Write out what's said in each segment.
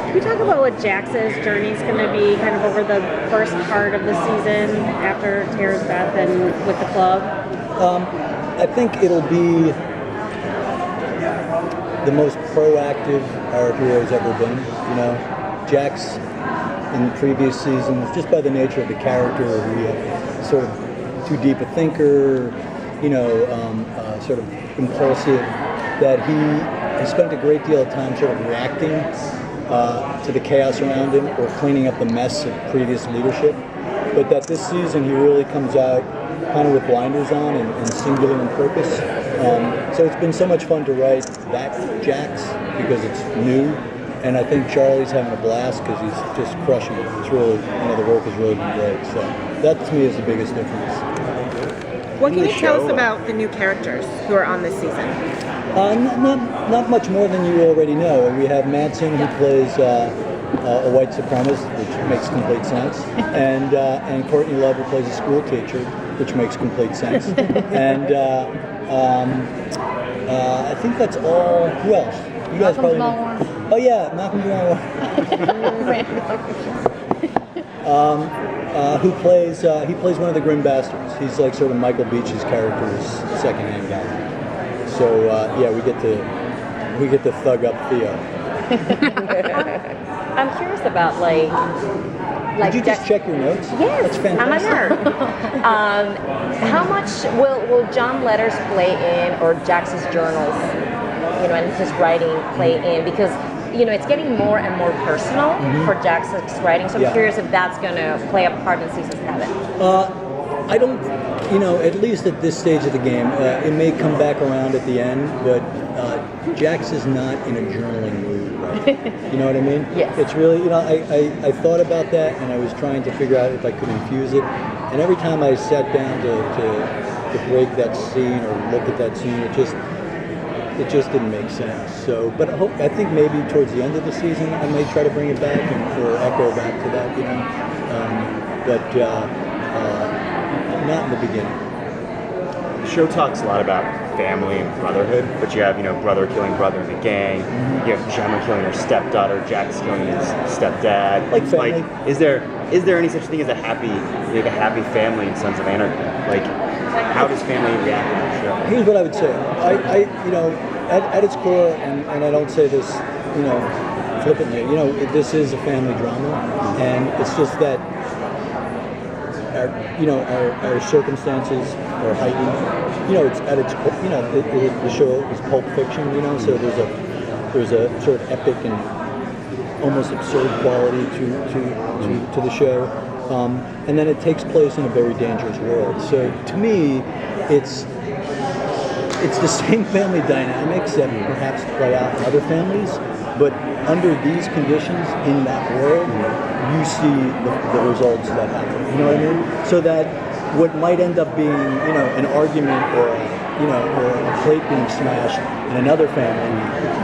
Can we talk about what Jax's journey is going to be kind of over the first part of the season after Tara's death and with the club? I think it'll be the most proactive our hero's ever been. You know, Jax in the previous seasons, just by the nature of the character, he sort of too deep a thinker, you know, sort of impulsive, that he has spent a great deal of time sort of reacting to the chaos around him or cleaning up the mess of previous leadership. But that this season he really comes out kind of with blinders on and singular in purpose. So it's been so much fun to write that Jax because it's new. And I think Charlie's having a blast because he's just crushing it. It's really, you know, the work has really been great. So that to me is the biggest difference. What can you tell us about the new characters who are on this season? Not much more than you already know. We have Manson, who plays a white supremacist, which makes complete sense, and Courtney Love, who plays a school teacher, which makes complete sense. And I think that's all. Who else? You guys probably know. Oh yeah, Malcolm Jamal who plays he plays one of the Grim Bastards. He's like sort of Michael Beach's character's secondhand guy. So yeah, we get to thug up Theo. I'm curious about like Did you just check your notes? Yes, that's fantastic. I'm a nerd. How much will John Letters play in, or Jax's journals, you know, and his writing play in? Because you know, it's getting more and more personal for Jax's writing. So I'm curious if that's going to play a part in season 7. I don't, you know, at least at this stage of the game, it may come back around at the end, but Jax is not in a journaling mood, right? You know what I mean? Yes. It's really, you know, I thought about that, and I was trying to figure out if I could infuse it. And every time I sat down to break that scene or look at that scene, it just didn't make sense. So, but I think maybe towards the end of the season, I may try to bring it back or echo back to that, you know. But not in the beginning. The show talks a lot about family and brotherhood, but you have, you know, brother killing brother in the gang. You have Gemma killing her stepdaughter, Jax killing his stepdad. Like family. Like, is there any such thing as a happy family in Sons of Anarchy? Like, how does family react to the show? Here's what I would say. I you know, at its core, and I don't say this, you know, flippantly, you know, this is a family drama, and it's just that our circumstances are heightened. You know, it's at its, you know, the show is Pulp Fiction, you know, so there's a sort of epic and almost absurd quality to the show. And then it takes place in a very dangerous world. So to me, it's the same family dynamics that perhaps play out in other families, but under these conditions in that world, you see the results that happen. You know what I mean? So that what might end up being, you know, an argument or a plate being smashed in another family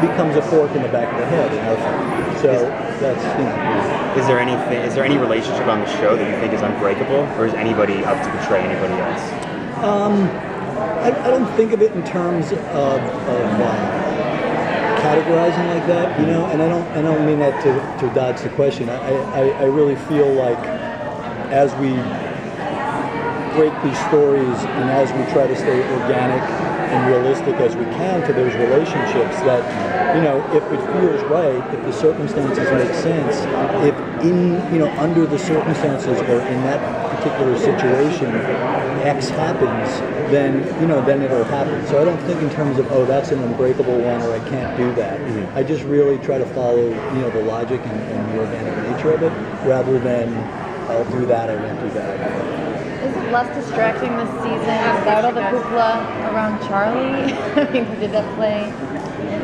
becomes a fork in the back of the head in our family. So that's, you know. Is there any relationship on the show that you think is unbreakable, or is anybody up to betray anybody else? I don't think of it in terms of categorizing like that, you know, and I don't mean that to dodge the question. I really feel like as we break these stories and as we try to stay organic and realistic as we can to those relationships, that, you know, if it feels right, if the circumstances make sense, if in, you know, under the circumstances or in that particular situation X happens, then, you know, then it'll happen. So I don't think in terms of, oh, that's an unbreakable one or I can't do that. I just really try to follow, you know, the logic and the organic nature of it, rather than I'll do that, I won't do that. Is it less distracting this season without all the hoopla around Charlie? I mean, did that play?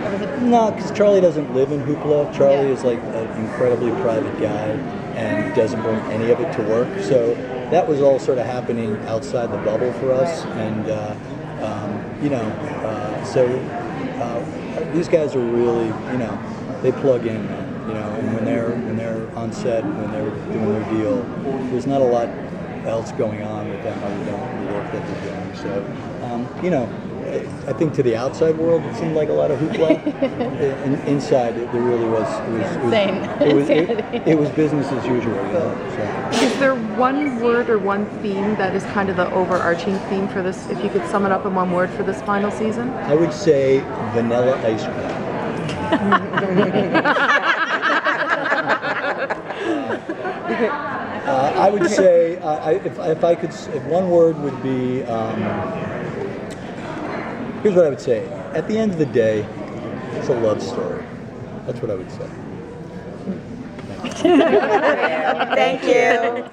Or was it... No, because Charlie doesn't live in hoopla. Charlie is like an incredibly private guy and doesn't bring any of it to work. So that was all sort of happening outside the bubble for us. And, you know, so these guys are really, you know, they plug in, you know, and when they're on set, when they're doing their deal, there's not a lot else going on with them other than the work that they're doing. So, you know, I think to the outside world, it seemed like a lot of hoopla. Inside, there really was. Same. It was business as usual. You know, so. Is there one word or one theme that is kind of the overarching theme for this? If you could sum it up in one word for this final season? I would say vanilla ice cream. I would say if one word would be, here's what I would say. At the end of the day, it's a love story. That's what I would say. Thank you.